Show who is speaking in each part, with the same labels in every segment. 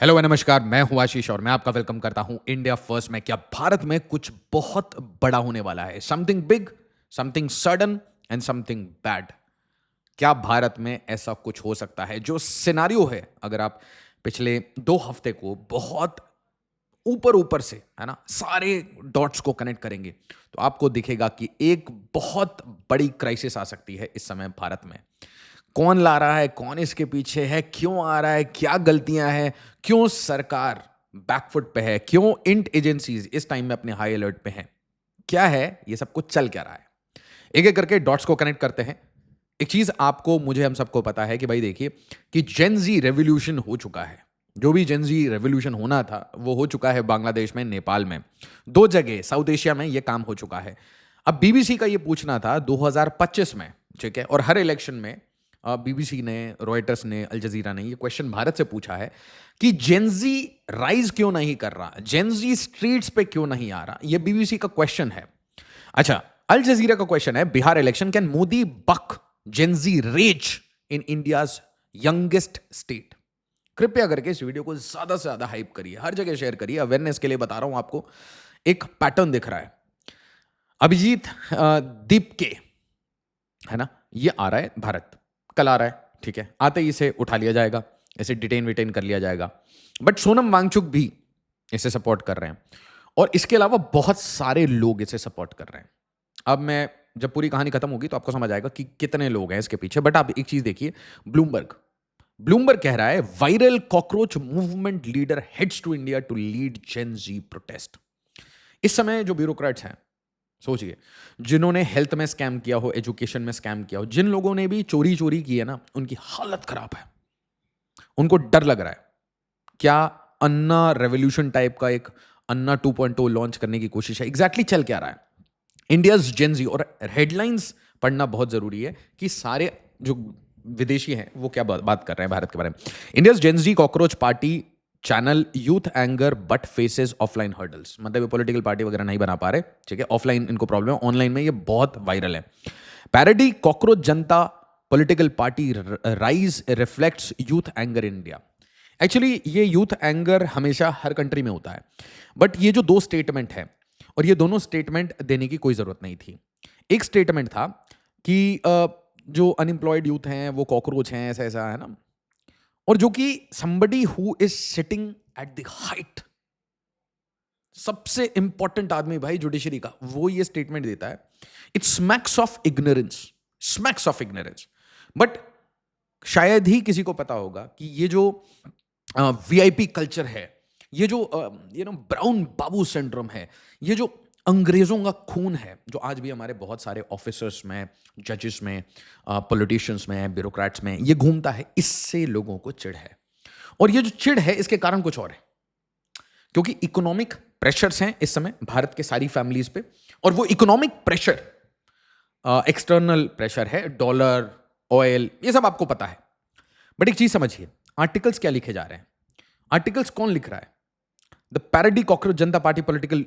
Speaker 1: Hello व नमस्कार, मैं हूं आशीष और मैं आपका वेलकम करता हूं इंडिया फर्स्ट में। क्या भारत में कुछ बहुत बड़ा होने वाला है? Something big, something sudden and something bad. क्या भारत में ऐसा कुछ हो सकता है? जो सिनारियो है, अगर आप पिछले 2 हफ्ते को बहुत ऊपर ऊपर से, है ना, सारे डॉट्स को कनेक्ट करेंगे तो आपको दिखेगा कि एक बहुत बड़ी क्राइसिस आ सकती है इस समय भारत में। कौन ला रहा है, कौन इसके पीछे है, क्यों आ रहा है, क्या गलतियां हैं, क्यों सरकार बैकफुट पे है, क्यों इंट एजेंसीज इस टाइम में अपने हाई अलर्ट पे हैं, क्या है ये सब कुछ, चल क्या रहा है। एक एक करके डॉट्स को कनेक्ट करते हैं। एक चीज आपको, मुझे, हम सबको पता है कि भाई देखिए कि जेन जी रेवोल्यूशन हो चुका है। जो भी जेन जी रेवोल्यूशन होना था वो हो चुका है बांग्लादेश में, नेपाल में, 2 जगह साउथ एशिया में ये काम हो चुका है। अब बीबीसी का ये पूछना था 2025 में, ठीक है, और हर इलेक्शन में बीबीसी ने, रॉयटर्स ने, अल जजीरा ने ये क्वेश्चन भारत से पूछा है कि जेनजी राइज क्यों नहीं कर रहा, जेनजी स्ट्रीट्स पे क्यों नहीं आ रहा। ये बीबीसी का क्वेश्चन है। अच्छा, अल जजीरा का क्वेश्चन है, Bihar election, can Modi buck Gen Z rage in India's youngest state. कृपया करके इस वीडियो को ज्यादा से ज्यादा हाइप करिए, हर जगह शेयर करिए, अवेयरनेस के लिए बता रहा हूं आपको। एक पैटर्न दिख रहा है। अभिजीत दीप के, है ना, ये आ रहा है भारत, कल आ रहा है, ठीक है, आते ही इसे उठा लिया जाएगा, इसे डिटेन विटेन कर लिया जाएगा। बट सोनम वांगचुक भी इसे सपोर्ट कर रहे हैं और इसके अलावा बहुत सारे लोग इसे सपोर्ट कर रहे हैं। अब मैं, जब पूरी कहानी खत्म होगी तो आपको समझ आएगा कि कितने लोग हैं इसके पीछे। बट आप एक चीज देखिए, ब्लूमबर्ग ब्लूमबर्ग कह रहा है, viral cockroach movement leader heads to India to lead Gen Z protest. इस समय जो ब्यूरोक्रेट्स हैं, सोचिए, जिन्होंने हेल्थ में स्कैम किया हो, एजुकेशन में स्कैम किया हो, जिन लोगों ने भी चोरी चोरी की है ना, उनकी हालत खराब है। उनको डर लग रहा है। क्या अन्ना रेवोल्यूशन टाइप का एक अन्ना 2.0 लॉन्च करने की कोशिश है? एग्जैक्टली चल क्या रहा है? इंडियाज जेनजी, और हेडलाइंस पढ़ना बहुत जरूरी है कि सारे जो विदेशी हैं वो क्या बात कर रहे हैं भारत के बारे में। India's Gen Z cockroach party channel youth anger but faces offline hurdles. मतलब ये पॉलिटिकल पार्टी वगैरह नहीं बना पा रहे, ठीक है, ऑफलाइन इनको प्रॉब्लम है, ऑनलाइन में ये बहुत वायरल है। Parody cockroach Janata political party rise reflects youth anger in India. Actually ये यूथ एंगर हमेशा हर कंट्री में होता है, बट ये जो दो स्टेटमेंट है, और ये दोनों स्टेटमेंट देने की कोई जरूरत नहीं थी। एक स्टेटमेंट था कि जो अनएम्प्लॉयड यूथ हैं वो कॉकरोच हैं, ऐसा ऐसा, है ना, और जो कि somebody who is sitting at the height, सबसे इंपॉर्टेंट आदमी भाई जुडिशरी का, वो ये स्टेटमेंट देता है। It's smacks of ignorance, smacks of ignorance. But शायद ही किसी को पता होगा कि ये जो वीआईपी कल्चर है, ये जो ब्राउन बाबू सिंड्रोम है, ये जो अंग्रेजों का खून है, जो आज भी हमारे बहुत सारे ऑफिसर्स में, जजेस में, पॉलिटिशियंस में, ब्यूरोक्रेट्स में ये घूमता है, इससे लोगों को चिढ़ है। और ये जो चिढ़ है, इसके कारण कुछ और है, क्योंकि इकोनॉमिक प्रेशर्स हैं इस समय भारत के सारी फैमिलीज पे। और वो इकोनॉमिक प्रेशर एक्सटर्नल प्रेशर है, डॉलर, ऑयल, ये सब आपको पता है। बट एक चीज समझिए, आर्टिकल्स क्या लिखे जा रहे हैं? आर्टिकल्स कौन लिख रहा है? The parody cockroach Janata party political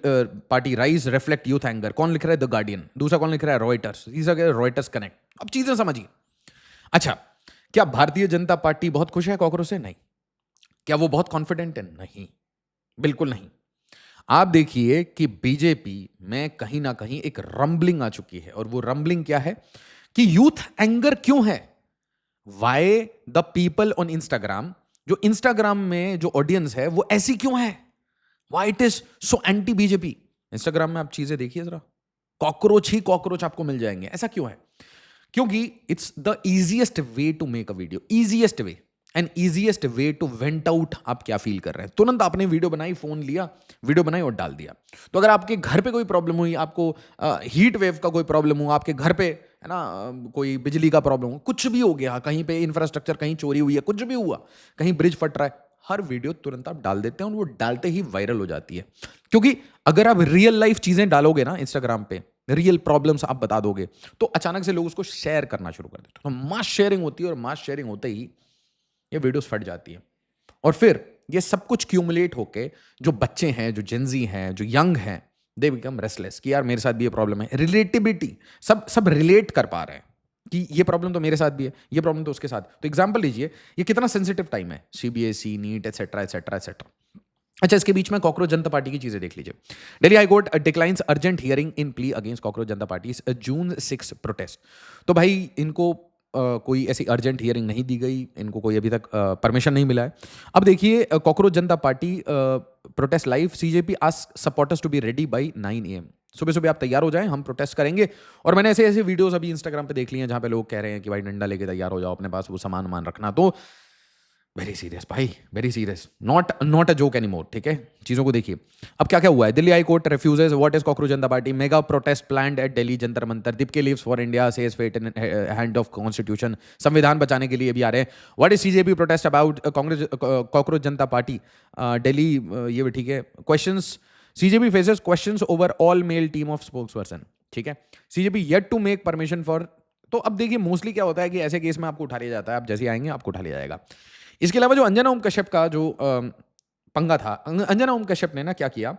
Speaker 1: party rise reflect youth anger, कौन लिख रहा है? The guardian. दूसरा कौन लिख रहा है? रॉयटर्स। तीसरा रॉयटर्स कनेक्ट। अब चीजें समझिए। अच्छा, क्या भारतीय जनता पार्टी बहुत खुश है कॉकरोच से? नहीं। क्या वो बहुत कॉन्फिडेंट है? नहीं, बिल्कुल नहीं। आप देखिए कि बीजेपी में कहीं ना कहीं एक रंबलिंग आ चुकी है, और वो रंबलिंग क्या है कि यूथ एंगर क्यों है? Why the people on Instagram, जो इंस्टाग्राम में जो ऑडियंस है वो ऐसी क्यों है? Why it is so anti BJP? Instagram में आप चीजें देखिए जरा, कॉकरोच ही कॉकरोच आपको मिल जाएंगे। ऐसा क्यों है? क्योंकि it's the easiest way to make a video, easiest way and easiest way to vent out. आप क्या फील कर रहे हैं, तुरंत आपने वीडियो बनाई, फोन लिया, वीडियो बनाई और डाल दिया। तो अगर आपके घर पे कोई प्रॉब्लम हुई, आपको हीट वेव का कोई प्रॉब्लम हुआ, आपके घर पे, है ना, कोई बिजली का प्रॉब्लम हो, कुछ भी हो गया, कहीं पे इंफ्रास्ट्रक्चर कहीं चोरी हुई है, कुछ भी हुआ, कहीं ब्रिज फट रहा है, हर वीडियो तुरंत आप डाल देते हैं और वो डालते ही वायरल हो जाती है। क्योंकि अगर आप रियल लाइफ चीजें डालोगे ना इंस्टाग्राम पे, रियल प्रॉब्लम्स आप बता दोगे, तो अचानक से लोग उसको शेयर करना शुरू कर देते हैं। तो मास शेयरिंग होती है, और मास शेयरिंग होते ही ये वीडियोस फट जाती है। और फिर ये सब कुछ क्यूमुलेट होके जो बच्चे हैं, जो जेंजी हैं, जो यंग हैं, दे बिकम रेस्टलेस कि यार मेरे साथ भी ये प्रॉब्लम है। रिलेटिबिलिटी, सब सब रिलेट कर पा रहे हैं, कि ये प्रॉब्लम तो मेरे साथ भी है, ये प्रॉब्लम तो उसके साथ। तो एग्जाम्पल लीजिए, ये कितना सेंसिटिव टाइम है, CBSE, NEET, etcetera etcetera etcetera. अच्छा, इसके बीच में कॉकरोच जनता पार्टी की चीजें देख लीजिए। Delhi high court declines urgent hearing इन plea against cockroach Janata party जून 6 प्रोटेस्ट। तो भाई इनको कोई ऐसी अर्जेंट हियरिंग नहीं दी गई, इनको कोई अभी तक परमिशन नहीं मिला है। अब देखिए, Cockroach Janata Party protest live, CJP ask supporters to be ready by 9 AM। सुबह सुबह आप तैयार हो जाएं, हम प्रोटेस्ट करेंगे। और मैंने ऐसे ऐसे वीडियोस अभी इंस्टाग्राम पे देख लिए हैं जहां पे लोग कह रहे हैं कि भाई डंडा लेके तैयार हो जाओ, अपने पास वो सामान मान रखना। तो वेरी सीरियस भाई, very serious, not a joke any more. ठीक है, चीजों को देखिए। अब क्या क्या हुआ है, Delhi high court refuses what is cockroach Janata party, mega protest planned at Delhi Jantar Mantar, दीपके leaves for India, says fate in hand of constitution, संविधान बचाने के लिए भी आ रहे हैं। What is CJP protest about Congress cockroach Janata party Delhi, ये भी ठीक है। Questions, CJP faces questions over all male team of spokesperson. ठीक है, CJP yet to make permission for. तो अब देखिए, मोस्टली क्या होता है कि ऐसे केस में आपको उठा लिया जाता है, आप जैसे आएंगे आपको उठा लिया जाएगा। इसके अलावा जो अंजना ओम कश्यप का जो पंगा था, अंजना ओम कश्यप ने ना क्या किया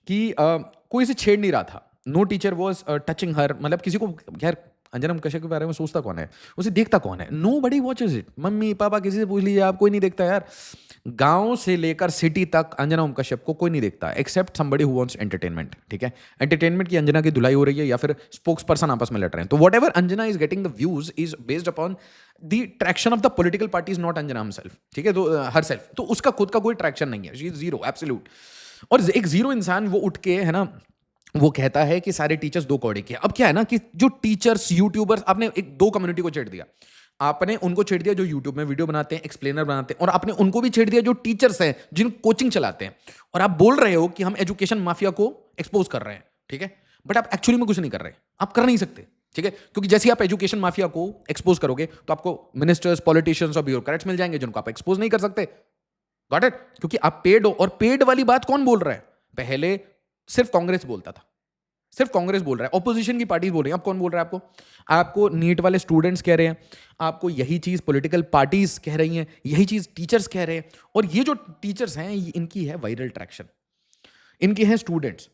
Speaker 1: कि कोई इसे छेड़ नहीं रहा था, नो टीचर वॉज टचिंग हर, मतलब किसी को, खैर अंजना ओम कश्यप के बारे में सोचता कौन है, उसे देखता कौन है, nobody watches it, mummy papa किसी से पूछ लीजिए आप, कोई नहीं देखता यार। गांव से लेकर सिटी तक अंजना ओम कश्यप को कोई नहीं देखता, except somebody who wants entertainment. ठीक है, एंटरटेनमेंट की अंजना की धुलाई हो रही है या फिर स्पोक्स पर्सन आपस में लड़ रहे हैं, तो whatever Anjana is getting the views is based upon the traction of the political party, is not Anjana himself. ठीक है, तो हर सेल्फ, तो उसका खुद का कोई ट्रैक्शन नहीं है, शी इज जीरो, एब्सोल्यूट। और एक जीरो इंसान वो उठ के, है ना, वो कहता है कि सारे टीचर्स दो कौड़े के। अब क्या है ना कि जो टीचर्स, यूट्यूबर्स, आपने एक दो कम्युनिटी को छेड़ दिया, आपने उनको छेड़ दिया जो यूट्यूब में वीडियो बनाते हैं, एक्सप्लेनर बनाते हैं, और आपने उनको भी छेड़ दिया जो टीचर्स हैं, जिन कोचिंग चलाते हैं, और आप बोल रहे हो कि हम एजुकेशन माफिया को एक्सपोज कर रहे हैं। ठीक है, बट आप एक्चुअली में कुछ नहीं कर रहे, आप कर नहीं सकते। ठीक है, क्योंकि जैसे ही आप एजुकेशन माफिया को एक्सपोज करोगे तो आपको मिनिस्टर्स, पॉलिटिशियंस और ब्यूरोक्रेट्स मिल जाएंगे जिनको आप एक्सपोज नहीं कर सकते। Got it? क्योंकि आप पेड हो, और पेड वाली बात कौन बोल रहा है? पहले सिर्फ कांग्रेस बोलता था, सिर्फ कांग्रेस बोल रहा है, ऑपोजिशन की पार्टीज बोल रही हैं। अब कौन बोल रहा है आपको? आपको नीट वाले स्टूडेंट्स कह रहे हैं, आपको यही चीज पॉलिटिकल पार्टीज कह रही हैं, यही चीज टीचर्स कह रहे हैं। और ये जो टीचर्स हैं, इनकी है वायरल ट्रैक्शन, इनके हैं स्टूडेंट्स,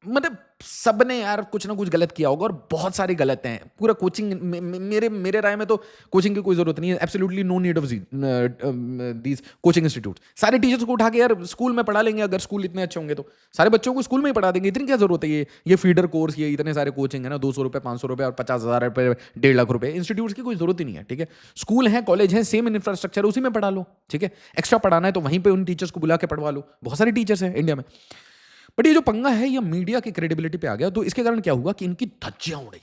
Speaker 1: मतलब सबने यार कुछ ना कुछ गलत किया होगा, और बहुत सारे गलत हैं। पूरा कोचिंग, मेरे राय में तो कोचिंग की कोई जरूरत नहीं है, absolutely no need of these coaching institute. सारे टीचर्स को उठा के यार स्कूल में पढ़ा लेंगे, अगर स्कूल इतने अच्छे होंगे तो सारे बच्चों को स्कूल में ही पढ़ा देंगे। इतनी क्या जरूरत है ये फीडर कोर्स, ये इतने सारे कोचिंग है ना, 200 रुपये, 500 रुपये और 50,000 रुपये, 1.5 लाख रुपये, इंस्टीट्यूट्स की कोई जरूरत ही नहीं है। ठीक है, स्कूल है, कॉलेज है, सेम इंफ्रास्ट्रक्चर, उसी में पढ़ा लो। ठीक है, एक्स्ट्रा पढ़ाना है तो वहीं पर उन टीचर्स को बुला के पढ़वा लो, बहुत सारे टीचर्स हैं इंडिया में। बट ये जो पंगा है, ये मीडिया की क्रेडिबिलिटी पे आ गया, तो इसके कारण क्या हुआ कि इनकी धज्जियां उड़ी।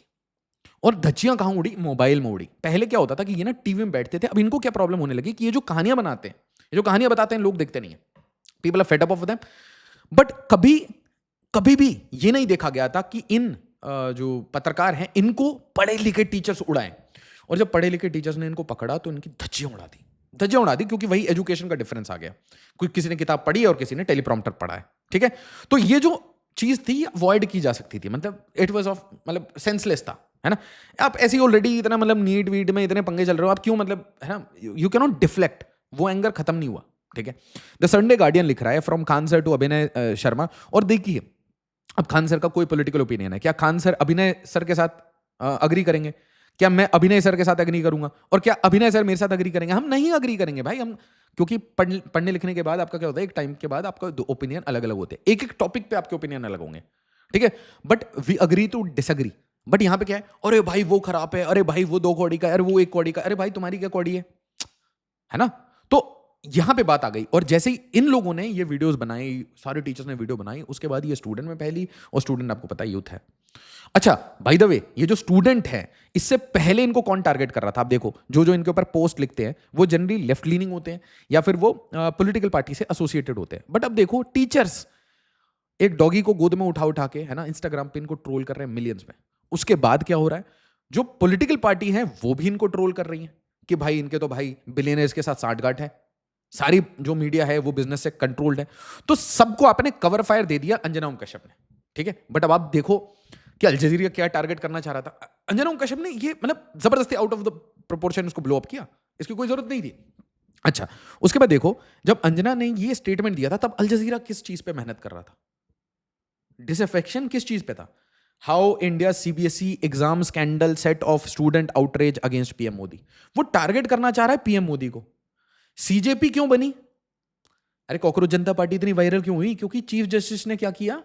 Speaker 1: और धज्जियां कहां उड़ी? मोबाइल में उड़ी। पहले क्या होता था कि ये ना टीवी में बैठते थे, अब इनको क्या प्रॉब्लम होने लगी कि ये जो कहानियां बनाते हैं, ये जो कहानियां बताते हैं, लोग देखते नहीं है, people are fed up of them. But कभी कभी भी ये नहीं देखा गया था कि इन जो पत्रकार हैं, इनको पढ़े लिखे टीचर्स उड़ाएं। और जब पढ़े लिखे टीचर्स ने इनको पकड़ा तो इनकी धज्जियां उड़ा दी, क्योंकि वही एजुकेशन का डिफरेंस आ गया। कोई किसी ने किताब पढ़ी है और किसी ने टेलीप्रॉम्प्टर पढ़ा है। ठीक है, तो ये जो चीज थी अवॉइड की जा सकती थी, मतलब इट वाज ऑफ, मतलब सेंसलेस था, है ना। आप ऐसे ही ऑलरेडी इतना, मतलब नीट वीट में इतने पंगे चल रहे हो, आप क्यों, मतलब, है ना, यू कैन नॉट डिफ्लेक्ट, वो एंगर खत्म नहीं हुआ। ठीक है, द संडे गार्डियन लिख रहा है फ्रॉम खान सर टू अभिनय शर्मा। और देखिए, अब खान सर का कोई पॉलिटिकल ओपिनियन है क्या? खान सर अभिनय सर के साथ अग्री करेंगे क्या? मैं अभिनय सर के साथ अग्री करूंगा, और क्या अभिनय सर मेरे साथ अग्री करेंगे? हम नहीं अग्री करेंगे भाई, हम, क्योंकि पढ़ने लिखने के बाद आपका क्या होता है, एक टाइम के बाद आपका ओपिनियन अलग अलग होते हैं, एक एक टॉपिक पे आपके ओपिनियन अलग होंगे। ठीक है, but we agree to disagree. But यहां पे क्या है, अरे भाई वो खराब है, अरे भाई वो 2 कौड़ी का, अरे वो 1 कौड़ी का, अरे भाई तुम्हारी क्या कौड़ी है ना। तो यहां पे बात आ गई, और जैसे ही इन लोगों ने ये वीडियोस बनाई, सारे टीचर्स ने वीडियो बनाई, उसके बाद ये स्टूडेंट में पहली, और स्टूडेंट आपको पता है यूथ है। अच्छा, बाय द वे, ये जो स्टूडेंट है, इससे पहले इनको कौन टारगेट कर रहा था? आप देखो, जो इनके ऊपर पोस्ट लिखते हैं वो जनरली लेफ्ट लीनिंग होते हैं, या फिर वो पॉलिटिकल पार्टी से एसोसिएटेड होते हैं। बट अब देखो, टीचर्स एक डॉगी को गोद में उठा के, है ना, इंस्टाग्राम पे इनको ट्रोल कर रहे हैं मिलियंस में। उसके बाद क्या हो रहा है, जो पॉलिटिकल पार्टी है वो भी इनको ट्रोल कर रही है कि भाई इनके तो भाई बिलियनर्स के साथ साठगांठ है, सारी जो मीडिया है वो बिजनेस से कंट्रोल्ड है। तो सबको आपने कवर फायर दे दिया अंजना ओम कश्यप ने। ठीक है, बट अब आप देखो कि अल जजीरा क्या टारगेट करना चाह रहा था। अंजना ओम कश्यप ने ये, मतलब जबरदस्ती आउट ऑफ द प्रोपोर्शन उसको ब्लो अप किया, इसकी कोई जरूरत नहीं थी। अच्छा, उसके बाद देखो, जब अंजना ने ये स्टेटमेंट दिया था, तब अल जजीरा किस चीज पे मेहनत कर रहा था? डिसअफेक्शन किस चीज पे था? How India CBSE exam scandal set of student outrage against PM Modi. वो टारगेट करना चाह रहा है पीएम मोदी को। सीजेपी क्यों बनी? अरे कॉकरोच जनता पार्टी इतनी वायरल क्यों हुई? क्योंकि चीफ जस्टिस ने क्या किया?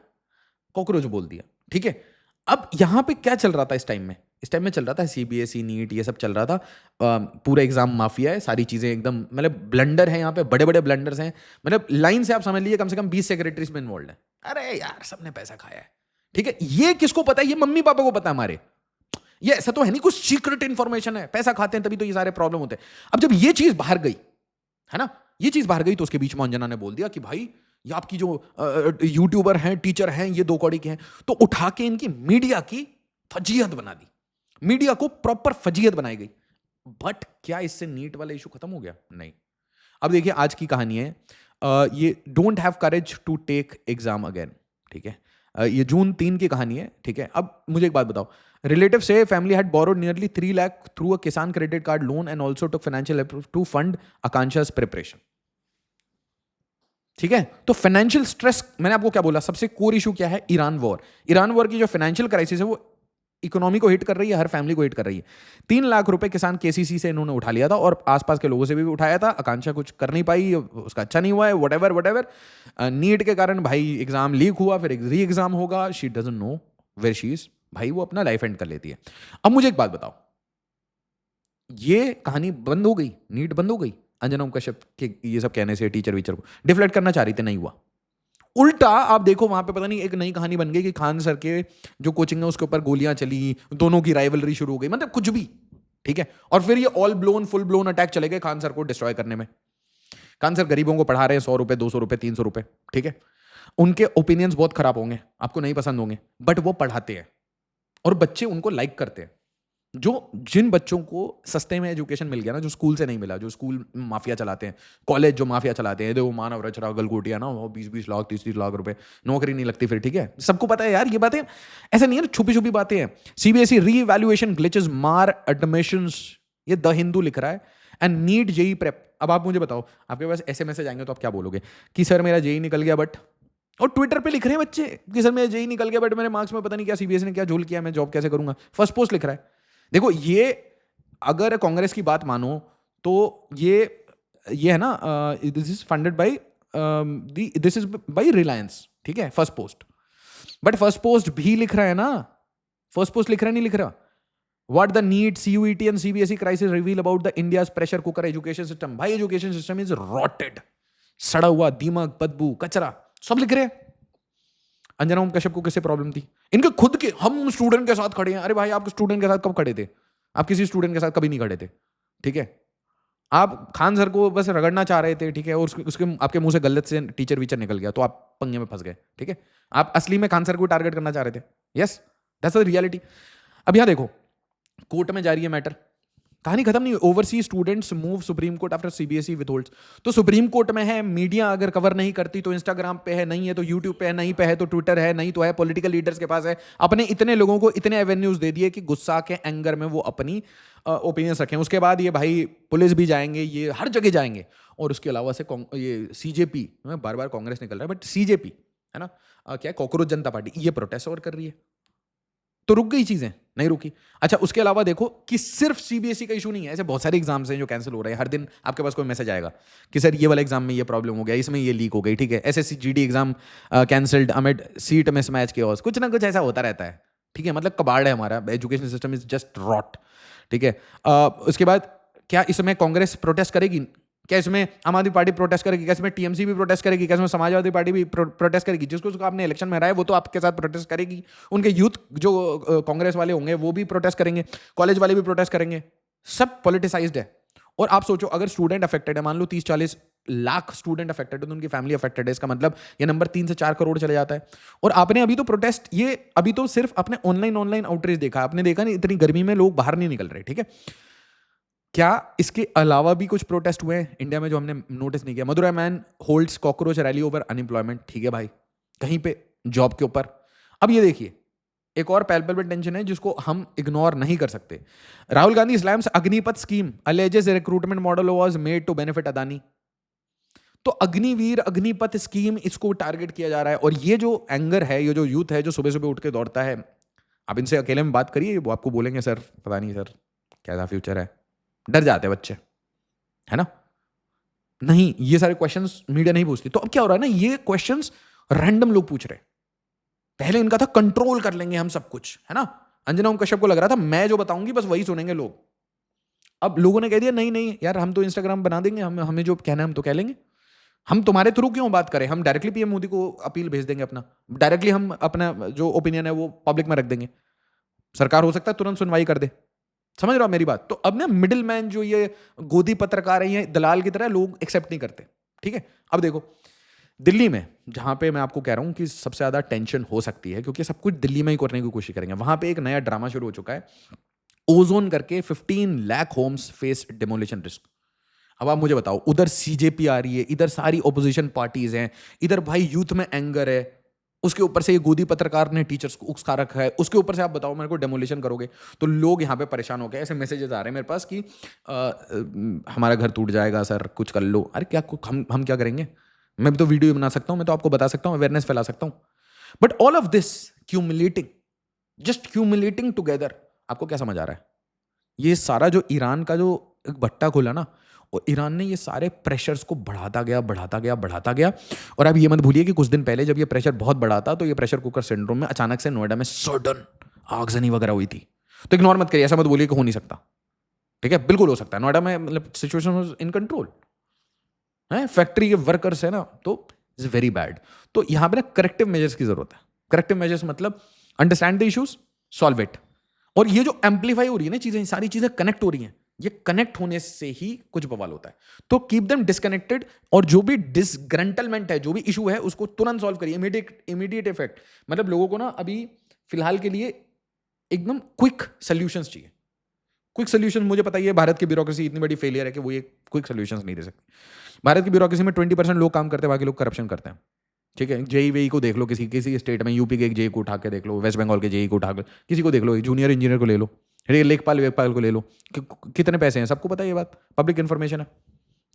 Speaker 1: कॉकरोच बोल दिया। ठीक है, अब यहां पे क्या चल रहा था इस टाइम में? इस टाइम में चल रहा था सीबीएसई नीट ये सब चल रहा था। पूरा एग्जाम माफिया है, सारी चीजें एकदम मतलब ब्लंडर है, यहाँ पे बड़े बड़े ब्लंडर्स हैं। मतलब लाइन से आप समझ लीजिए कम से कम 20 सेक्रेटरीज में इन्वॉल्व है। अरे यार सबने पैसा खाया है। ठीक है, ये किसको पता है? ये मम्मी पापा को पता है हमारे। ये ऐसा तो है नहीं कुछ सीक्रेट इंफॉर्मेशन है, पैसा खाते हैं तभी तो ये सारे प्रॉब्लम होते हैं। अब जब ये चीज बाहर गई है ना, ये चीज बाहर गई, तो उसके बीच में अंजना ने बोल दिया कि भाई ये आपकी जो यूट्यूबर हैं, टीचर हैं, ये दो कौड़ी के हैं। तो उठा के इनकी मीडिया की फजीहत बना दी, मीडिया को प्रॉपर फजीहत बनाई गई। बट क्या इससे नीट वाला इशू खत्म हो गया? नहीं। अब देखिए आज की कहानी है, ये don't have courage to take exam again. ठीक है, ये जून 3 की कहानी है। ठीक है, अब मुझे एक बात बताओ, रिलेटिव से family had borrowed nearly 3 lakh through a Kisan credit card loan and also took financial to fund Akanksha's preparation. ठीक है, तो फाइनेंशियल स्ट्रेस, मैंने आपको क्या बोला, सबसे कोर इशू क्या है? Iran war. ईरान वॉर की जो फाइनेंशियल क्राइसिस है वो इकोनॉमी को हिट कर रही है, हर फैमिली को हिट कर रही है। 3 लाख रुपए किसान केसीसी से इन्होंने उठा लिया था और आसपास के लोगों से भी उठाया था। आकांक्षा कुछ कर नहीं पाई, उसका अच्छा नहीं हुआ है, वट एवर। नीट के कारण भाई एग्जाम लीक हुआ, फिर री एग्जाम होगा, she doesn't know where she is. भाई वो अपना लाइफ एंड कर लेती है। अब मुझे एक बात बताओ, ये कहानी बंद हो गई? नीट बंद हो गई अंजना ओम कश्यप के ये सब कहने से? टीचर वीचर को डिफ्लेक्ट करना चाह रही थी, नहीं हुआ। उल्टा आप देखो वहां पे पता नहीं एक नई कहानी बन गई कि खान सर के जो कोचिंग है उसके ऊपर गोलियां चली, दोनों की राइवलरी शुरू हो गई, मतलब कुछ भी। ठीक है, और फिर ये all blown full blown attack चले गए खान सर को डिस्ट्रॉय करने में। खान सर गरीबों को पढ़ा रहे हैं 100 रुपए 200 रुपए 300 रुपए। ठीक है, उनके ओपिनियंस बहुत खराब होंगे, आपको नहीं पसंद होंगे, बट वो पढ़ाते हैं और बच्चे उनको लाइक करते हैं। जो जिन बच्चों को सस्ते में एजुकेशन मिल गया ना, जो स्कूल से नहीं मिला, जो स्कूल माफिया चलाते हैं, कॉलेज जो माफिया चलाते हैं, देखो मानव रचना गलगोटिया ना, वो 20-20 लाख 30-30 लाख रुपए, नौकरी नहीं लगती फिर। ठीक है, सबको पता है यार ये बातें, ऐसा नहीं है ना, छुपी छुपी बातें हैं। CBSE revaluation glitches mar admissions, ये द हिंदू लिख रहा है। And NEET JEE prep. अब आप मुझे बताओ, आपके पास ऐसे मैसेज आएंगे तो आप क्या बोलोगे? कि सर मेरा जेई निकल गया बट, और ट्विटर पे लिख रहे हैं बच्चे कि सर मेरा जेई निकल गया बट मेरे मार्क्स में पता नहीं क्या सीबीएसई ने क्या झोल किया, मैं जॉब कैसे करूंगा? फर्स्ट पोस्ट लिख रहा है। देखो ये अगर कांग्रेस की बात मानो तो ये है ना, this is funded by this is by Reliance. ठीक है, first post, but first post भी लिख रहा है ना, फर्स्ट पोस्ट लिख रहा है, नहीं लिख रहा। What the NEET CUET and CBSE crisis reveal about the India's pressure cooker education system. भाई एजुकेशन सिस्टम इज रॉटेड, सड़ा हुआ, दीमक, बदबू, कचरा, सब लिख रहे हैं। अंजना ओम कश्यप को किससे प्रॉब्लम थी? इनके खुद के, हम स्टूडेंट के साथ खड़े हैं। अरे भाई आप स्टूडेंट के साथ कब खड़े थे? आप किसी स्टूडेंट के साथ कभी नहीं खड़े थे। ठीक है, आप खान सर को बस रगड़ना चाह रहे थे। ठीक है, और उसके आपके मुंह से गलत से टीचर वीचर निकल गया तो आप पंगे में फंस गए। ठीक है, आप असली में खान सर को टारगेट करना चाह रहे थे। Yes, that's the reality. अब यहां देखो, कोर्ट में जा रही है मैटर, कहानी खत्म नहीं। Overseas students move Supreme Court after CBSE withholds. तो सुप्रीम कोर्ट में है, मीडिया अगर कवर नहीं करती तो इंस्टाग्राम पे है, नहीं है तो यूट्यूब पे है, नहीं पे है तो ट्विटर है, नहीं तो है पॉलिटिकल लीडर्स के पास है। अपने इतने लोगों को इतने एवेन्यूज दे दिए कि गुस्सा के एंगर में वो अपनी ओपिनियंस रखें। उसके बाद ये भाई पुलिस भी जाएंगे, ये हर जगह जाएंगे। और उसके अलावा से ये सीजेपी, बार बार कांग्रेस निकल रहा है बट सीजेपी है ना, क्या है, कॉकरोच जनता पार्टी, ये प्रोटेस्ट और कर रही है। तो रुक गई चीजें? नहीं रुकी। अच्छा, उसके अलावा देखो कि सिर्फ सीबीएसई का इशू नहीं है, ऐसे बहुत सारे एग्जाम्स हैं जो कैंसिल हो रहे हैं। हर दिन आपके पास कोई मैसेज आएगा कि सर ये वाला एग्जाम में ये प्रॉब्लम हो गया, इसमें ये लीक हो गई। ठीक है, SSC GD exam cancelled amid seat mismatch chaos, कुछ ना कुछ ऐसा होता रहता है। ठीक है, मतलब कबाड़ है हमारा education system, is just rot. ठीक है, उसके बाद क्या इसमें कांग्रेस प्रोटेस्ट करेगी? क्या इसमें आम आदमी पार्टी प्रोटेस्ट करेगी? क्या इसमें टीएमसी भी प्रोटेस्ट करेगी? क्या इसमें समाजवादी पार्टी भी प्रोटेस्ट करेगी? जिसको आपने इलेक्शन में हराया वो तो आपके साथ प्रोटेस्ट करेगी। उनके यूथ जो कांग्रेस वाले होंगे वो भी प्रोटेस्ट करेंगे, कॉलेज वाले भी प्रोटेस्ट करेंगे। सब पॉलिटिसाइज्ड है। और आप सोचो अगर स्टूडेंट अफेक्टेड है, मान लो 30-40 लाख स्टूडेंट अफेक्टेड है तो उनकी फैमिली अफेक्टेड है, इसका मतलब ये नंबर 3 से 4 करोड़ चले जाता है। और आपने अभी तो प्रोटेस्ट, ये अभी तो सिर्फ आपने ऑनलाइन आउटरीच देखा, आपने देखा नहीं इतनी गर्मी में लोग बाहर नहीं निकल रहे। ठीक है, क्या इसके अलावा भी कुछ प्रोटेस्ट हुए हैं इंडिया में जो हमने नोटिस नहीं किया? Madurai man holds cockroach rally over unemployment. ठीक है भाई, कहीं पे जॉब के ऊपर। अब ये देखिए, एक और पैल्पेबल टेंशन है जिसको हम इग्नोर नहीं कर सकते। Rahul Gandhi slams Agnipath scheme, alleges recruitment model was made to benefit Adani. तो अग्निवीर, अग्निपथ स्कीम, इसको टारगेट किया जा रहा है। और ये जो एंगर है, ये जो यूथ है जो सुबह सुबह उठ के दौड़ता है आप इनसे अकेले में बात करिए, वो आपको बोलेंगे सर पता नहीं सर कैसा फ्यूचर है। डर जाते हैं बच्चे, है ना। नहीं, ये सारे क्वेश्चंस मीडिया नहीं पूछती। तो अब क्या हो रहा है ना, ये क्वेश्चंस रैंडम लोग पूछ रहे हैं। पहले इनका था कंट्रोल कर लेंगे हम सब कुछ, है ना। अंजना ओम कश्यप को लग रहा था मैं जो बताऊंगी बस वही सुनेंगे लोग। अब लोगों ने कह दिया नहीं नहीं यार, हम तो इंस्टाग्राम बना देंगे, हमें जो कहना है हम तो कह लेंगे। हम तुम्हारे थ्रू क्यों बात करें, हम डायरेक्टली पीएम मोदी को अपील भेज देंगे अपना, डायरेक्टली हम अपना जो ओपिनियन है वो पब्लिक में रख देंगे। सरकार हो सकता है तुरंत सुनवाई कर दे। समझ रहे हो मेरी बात। तो अब ना मिडिल मैन जो ये गोदी पत्रकार है, ये दलाल की तरह लोग एक्सेप्ट नहीं करते। ठीक है, अब देखो दिल्ली में, जहां पे मैं आपको कह रहा हूं कि सबसे ज्यादा टेंशन हो सकती है, क्योंकि सब कुछ दिल्ली में ही करने की कोशिश करेंगे, वहां पे एक नया ड्रामा शुरू हो चुका है। ओजोन करके 15 lakh homes face demolition risk. अब आप मुझे बताओ, उधर सीजेपी आ रही है, इधर सारी ओपोजिशन पार्टीज हैं, इधर भाई यूथ में एंगर है, उसके ऊपर से ये गोदी पत्रकार ने टीचर्स को उकसा रखा है, उसके ऊपर से आप बताओ मेरे को डेमोलिशन करोगे। तो लोग यहाँ पे परेशान हो गए, ऐसे मैसेजेस आ रहे हैं मेरे पास कि हमारा घर टूट जाएगा सर, कुछ कर लो। अरे क्या हम क्या करेंगे? मैं भी तो वीडियो बना सकता हूँ, मैं तो आपको बता सकता हूँ, अवेयरनेस फैला सकता हूँ। But all of this cumulating, just cumulating together, आपको क्या समझ आ रहा है? ये सारा जो ईरान का जो एक भट्टा खुला ना, और ईरान ने ये सारे प्रेशर्स को बढ़ाता गया बढ़ाता गया बढ़ाता गया। और अब ये मत भूलिए कि कुछ दिन पहले जब ये प्रेशर बहुत बढ़ा था, तो ये प्रेशर कुकर सिंड्रोम में अचानक से नोएडा में सडन आगजनी वगैरह हुई थी। तो इग्नोर मत करिए, ऐसा मत बोलिए कि हो नहीं सकता। ठीक है, बिल्कुल हो सकता है। नोएडा में मतलब सिचुएशन वाज इन कंट्रोल है, फैक्ट्री के वर्कर्स है ना, तो इज वेरी बैड। तो यहां पे ना करेक्टिव मेजर्स की जरूरत है। करेक्टिव मेजर्स मतलब understand the issues, solve it. और ये जो एम्पलीफाई हो रही है ना चीजें, सारी चीजें कनेक्ट हो रही हैं, ये कनेक्ट होने से ही कुछ बवाल होता है। तो कीप देम डिस्कनेक्टेड, और जो भी डिसग्रंटलमेंट है, जो भी इशू है, उसको तुरंत सॉल्व करिए। इमीडिएट इफेक्ट, मतलब लोगों को ना अभी फिलहाल के लिए एकदम क्विक सोल्यूशंस चाहिए। क्विक सोल्यूशन, मुझे पता है भारत की ब्यूरोक्रेसी इतनी बड़ी फेलियर है कि वो ये क्विक सोल्यूशंस नहीं दे सकती। भारत की ब्यूरोक्रेसी में 20% लोग काम करते हैं, बाकी लोग करप्शन करते हैं। ठीक है, जेई वेई को देख लो, किसी किसी स्टेट में, यूपी के एक जेई को उठा के देख लो, वेस्ट बंगाल के जेई को उठा के, किसी को देख लो, जूनियर इंजीनियर को ले लो, लेखपाल वेखपाल को ले लो, कितने पैसे हैं सबको पता है, ये बात पब्लिक इन्फॉर्मेशन है।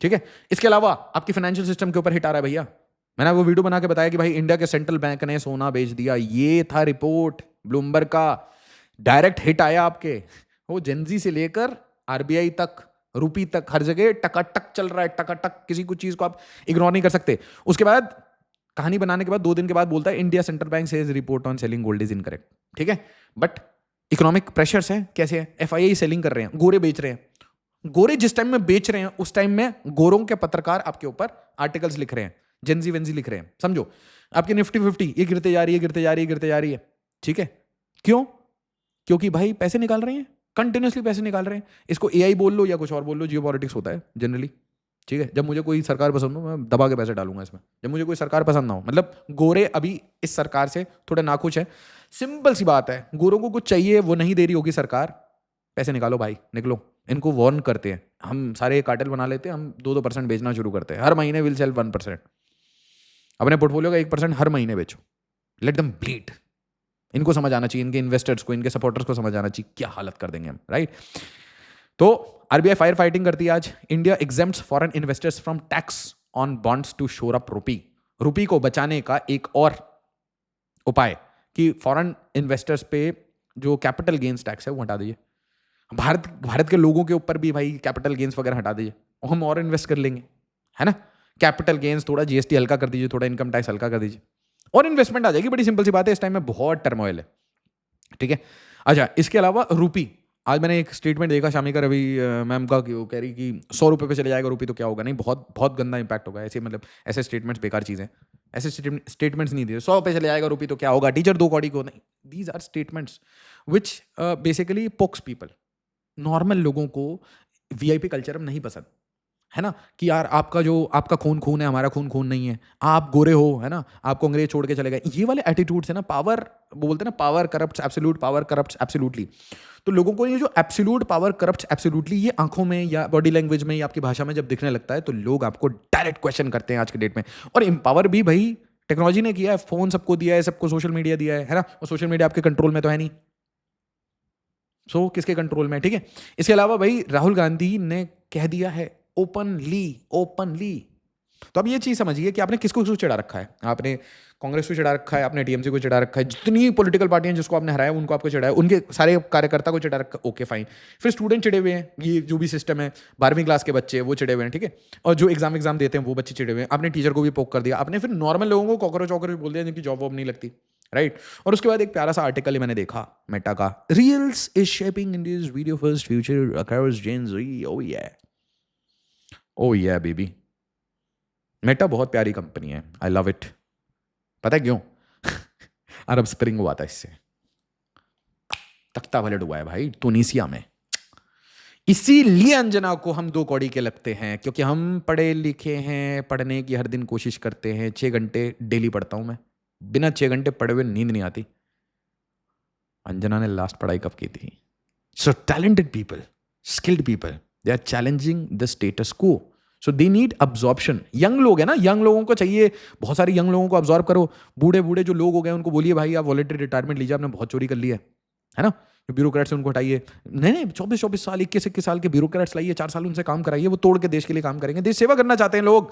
Speaker 1: ठीक है, इसके अलावा आपकी फाइनेंशियल सिस्टम के ऊपर हिट आ रहा है भैया। मैंने वो वीडियो बना के बताया कि भाई इंडिया के सेंट्रल बैंक ने सोना बेच दिया, ये था रिपोर्ट ब्लूमबर्ग का। डायरेक्ट हिट आया आपके, वो जेनजी से लेकर आरबीआई तक, रूपी तक, हर जगह टकाटक चल रहा है, टकाटक। किसी कुछ चीज को आप इग्नोर नहीं कर सकते। उसके बाद कहानी बनाने के बाद 2 दिन के बाद बोलता है India central bank says report on selling gold is incorrect. ठीक है, बट इकोनॉमिक प्रेशर्स है, कैसे है, एफआईआई सेलिंग कर रहे हैं, गोरे बेच रहे हैं। गोरे जिस टाइम में बेच रहे हैं, उस टाइम में गोरों के पत्रकार आपके ऊपर आर्टिकल्स लिख रहे हैं, जेंजी वेंजी लिख रहे हैं। समझो, आपकी निफ्टी 50 ये गिरते जा रही है, गिरते जा रही है, गिरते जा रही है। ठीक है, क्यों? क्योंकि भाई पैसे निकाल रहे हैं, कंटिन्यूसली पैसे निकाल रहे हैं। इसको एआई बोल लो या कुछ और बोल लो, जियो पॉलिटिक्स होता है जनरली। ठीक है, जब मुझे कोई सरकार पसंद हो, मैं दबा के पैसे डालूंगा इसमें। जब मुझे कोई सरकार पसंद ना हो, मतलब गोरे अभी इस सरकार से थोड़े नाखुश है, सिंपल सी बात है, गोरों को कुछ चाहिए, वो नहीं दे रही होगी सरकार, पैसे निकालो भाई, निकलो। इनको वार्न करते हैं, हम सारे कार्टेल बना लेते हैं, हम 2-2% बेचना शुरू करते हैं, हर महीने विल सेल 1%। अपने पोर्टफोलियो का 1% हर महीने बेचो, लेट देम ब्लीड। इनको समझ आना चाहिए, इनके इन्वेस्टर्स को, इनके सपोर्टर्स को समझ आना चाहिए क्या हालत कर देंगे हम, राइट। तो आरबीआई फायर फाइटिंग करती है आज। India exempts foreign investors from tax on bonds to shore up rupee. Rupee को बचाने का एक और उपाय कि फॉरेन इन्वेस्टर्स पे जो कैपिटल गेन्स टैक्स है वो हटा दीजिए। भारत के लोगों के ऊपर भी भाई कैपिटल गेन्स वगैरह हटा दीजिए, और हम और इन्वेस्ट कर लेंगे, है ना। कैपिटल गेन्स, थोड़ा जीएसटी हल्का कर दीजिए, थोड़ा इनकम टैक्स हल्का कर दीजिए, और इन्वेस्टमेंट आ जाएगी। बड़ी सिंपल सी बात है, इस टाइम में बहुत टर्मोइल है। ठीक है, अच्छा, इसके अलावा रूपी, आज मैंने एक स्टेटमेंट देखा शामी का, रवि मैम का, कि वो कह रही कि 100 रुपये पे चले जाएगा रूपी तो क्या होगा। नहीं, बहुत बहुत गंदा इंपैक्ट होगा। ऐसे मतलब ऐसे स्टेटमेंट्स बेकार चीज़ें, ऐसे स्टेटमेंट्स नहीं दिए। 100 पे चले जाएगा रूपी तो क्या होगा, टीचर 2 कौड़ी को, नहीं। These are statements which basically pokes people. Normal लोगों को वीआईपी कल्चर में नहीं पसंद, है ना, कि यार आपका खून खून है, हमारा खून खून नहीं है, आप गोरे हो, है ना, आपको अंग्रेज छोड़ के चले गए। ये वाले एटीट्यूड्स है ना, पावर, वो बोलते हैं ना, power corrupts absolute, power corrupts absolutely. तो लोगों को ये जो एब्सोल्यूट पावर करप्ट्स एब्सोल्यूटली, ये आंखों में या बॉडी लैंग्वेज में या आपकी भाषा में जब दिखने लगता है, तो लोग आपको डायरेक्ट क्वेश्चन करते हैं आज के डेट में। और एम्पावर भी भाई टेक्नोलॉजी ने किया है, फोन सबको दिया है, सबको सोशल मीडिया दिया है ना, और सोशल मीडिया आपके कंट्रोल में तो है नहीं। किसके कंट्रोल में? ठीक है, इसके अलावा भाई राहुल गांधी ने कह दिया है ओपनली तो अब ये चीज़ समझिए कि आपने किसको किसको चिढ़ा रखा है। आपने कांग्रेस को चिढ़ा रखा है, आपने टीएमसी को चिढ़ा रखा है, जितनी पॉलिटिकल पार्टियां जिसको आपने हराया उनको आपको चिढ़ा है, उनके सारे कार्यकर्ता को चिढ़ा रखा, ओके फाइन। फिर स्टूडेंट चिढ़े हुए हैं, ये जो भी सिस्टम है, 12वीं क्लास के बच्चे वो चिढ़े हुए हैं, ठीक है, और जो एग्जाम देते हैं वो बच्चे चिढ़े हुए हैं। आपने टीचर को भी पोक कर दिया, आपने फिर नॉर्मल लोगों को कॉकरोच वॉकरोच बोल दिया जिनकी जॉब वॉब नहीं लगती, राइट। और उसके बाद एक प्यारा सा आर्टिकल मैंने देखा मेटा का, reels is shaping India's video first future across gen Z. Oh yeah baby, Meta बहुत प्यारी कंपनी है, आई लव इट। पता है क्यों? अरब स्प्रिंग हुआ था इससे, तख्ता पलट हुआ है भाई तुनिसिया में। इसीलिए अंजना को हम 2 कौड़ी के लगते हैं, क्योंकि हम पढ़े लिखे हैं, पढ़ने की हर दिन कोशिश करते हैं। 6 घंटे डेली पढ़ता हूं मैं, बिना 6 घंटे पढ़े हुए नींद नहीं आती। अंजना ने लास्ट पढ़ाई कब की थी? So talented people, skilled people, they are challenging the status quo, so they need absorption. Young लोग है ना, यंग लोगों को चाहिए, बहुत सारे यंग लोगों को अब्जॉर्व करो। बूढ़े बूढ़े जो लोग हो गए उनको बोलिए भाई आप वॉलंटरी रिटायरमेंट लीजिए, आपने बहुत चोरी कर ली है ना। ब्यूरोक्रेट्स उनको हटाइए, नहीं 24 साल 21 साल के ब्यूरोक्रेट्स लाइए, 4 साल उनसे काम कराइए, वो तोड़ के देश के लिए काम करेंगे। देश सेवा करना चाहते हैं लोग,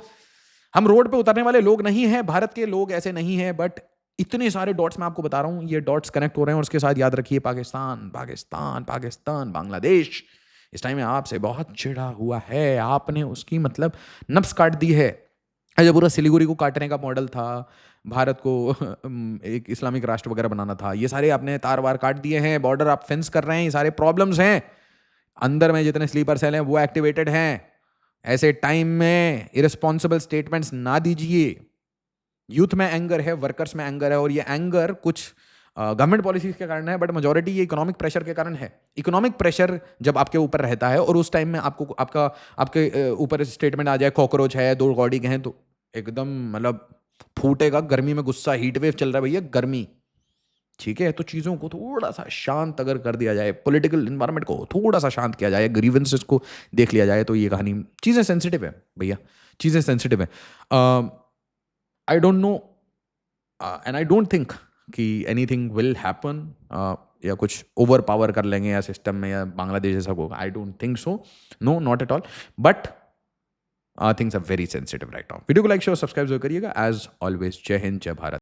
Speaker 1: हम रोड पे उतरने वाले लोग नहीं हैं। भारत के लोग ऐसे नहीं हैं, बट इतने सारे डॉट्स मैं आपको बता रहा हूं, ये डॉट्स कनेक्ट हो रहे हैं। और उसके साथ याद रखिए पाकिस्तान पाकिस्तान पाकिस्तान, बांग्लादेश इस टाइम में आपसे बहुत चिढ़ा हुआ है। आपने उसकी मतलब नब्स काट दी है। जब पूरा सिलीगुड़ी को काटने का मॉडल था, भारत को एक इस्लामिक राष्ट्र वगैरह बनाना था, ये सारे आपने तार वार काट दिए हैं, बॉर्डर आप फेंस कर रहे हैं, ये सारे प्रॉब्लम्स हैं। अंदर में जितने स्लीपर सेल हैं वो एक्टिवेटेड हैं। ऐसे टाइम में इरेस्पॉन्सिबल स्टेटमेंट्स ना दीजिए। यूथ में एंगर है, वर्कर्स में एंगर है, और ये एंगर कुछ गवर्नमेंट पॉलिसीज के कारण है, बट मेजोरिटी ये इकोनॉमिक प्रेशर के कारण है। इकोनॉमिक प्रेशर जब आपके ऊपर रहता है और उस टाइम में आपके ऊपर स्टेटमेंट आ जाए कॉकरोच है, 2 कौड़ी के हैं, तो एकदम मतलब फूटेगा। गर्मी में गुस्सा, हीट वेव चल रहा है भैया, गर्मी, ठीक है। तो चीज़ों को थोड़ा सा शांत अगर कर दिया जाए, पॉलिटिकल इन्वायरमेंट को थोड़ा सा शांत किया जाए, ग्रीवेंसेस को देख लिया जाए, तो ये कहानी, चीज़ें सेंसिटिव है भैया, चीज़ें सेंसिटिव है। I don't know and I don't think कि एनीथिंग विल हैपन, या कुछ ओवर पावर कर लेंगे या सिस्टम में, या बांग्लादेश जैसा होगा। I don't think so, no not at all, but things are very sensitive right now. Video को लाइक शेयर सब्सक्राइब जरूर करिएगा। एज ऑलवेज, जय हिंद, जय भारत।